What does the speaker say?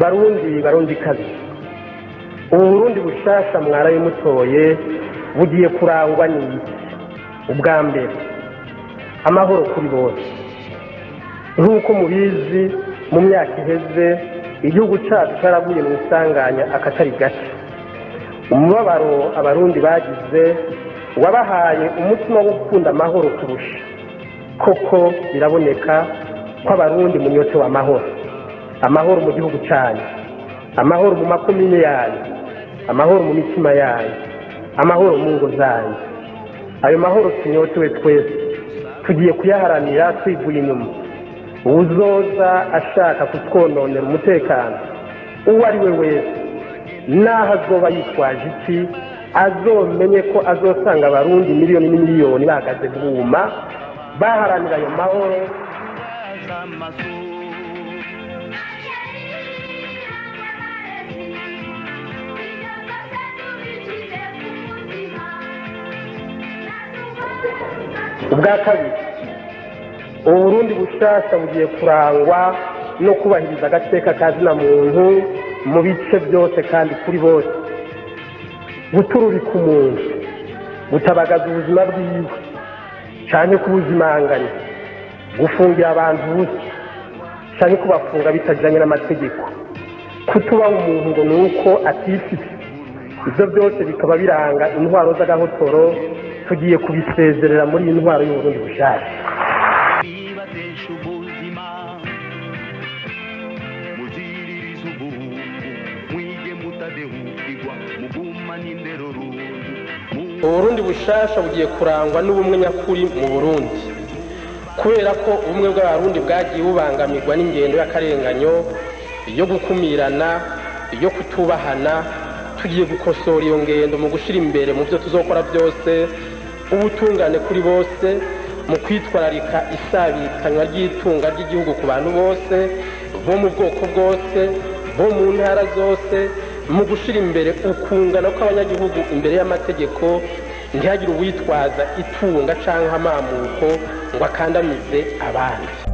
barundi kazi Uburundi bushasha mwaraye mutoye bugiye kurangwa n'iki? Ubwa mbere amahoro kuri bose. Nk'uko mubizi mu myaka iheze igihugu cyacu cyaraguye mu isanganya akatari gake. Umubabaro abarundi bagize wabahaye umutima wo gukunda amahoro kurusha. Koko biraboneka ko abarundi munyote wa amahoro mu gihugu cyane, amahoro mu makomine yanyu, amahoro mu mitima yanyu, amahoro mu ngo zanyu. Ayo mahoro tunyotewe twese tugiye kuyaharanira twivuye inyuma. Uzoza ashaka kutwononera umutekano uwo ari we wese naho azoba yitwaje iki, azomenye ko azosanga abarundi miliyoni n'imiliyoni bahagaze bwuma baharanira ayo mahoro. Ubwa kabiri Uburundi bushasha bugiye kurangwa no kubahiriza agateka kazina muntu mu bice byose kandi kuri bose. Guturubika umuntu, gutabagaza ubuzima bwiwe cyane kubuzimanganya, gufungira abantu busa cyane kubafunga bitajyanye n'amategeko, kutubaho umuntu ngo nuko atifite. Ibyo byose bikaba biranga intwaro z'agahotoro tugiye kubisezerera muri iyi ntwaro y'Uburundi bushasha. Uburundi bushasha bugiye kurangwa n'ubumwe nyakuri mu Burundi, kubera ko ubumwe bw'abarundi bwagiye bubangamirwa n'ingendo y'akarenganyo, yo gukumirana, yo kutubahana. Tugiye gukosora iyo ngendo mu gushira imbere mu byo tuzokora byose ubutungane kuri bose, mu kwitwararika isabikanywa ry'itunga ry'igihugu ku bantu bose bo mu bwoko bwose, bo mu ntara zose, mu gushira imbere ukungana kw'abanyagihugu imbere y'amategeko. Ntihagire uwitwaza itunga canke amamuko ngo akandamize abandi.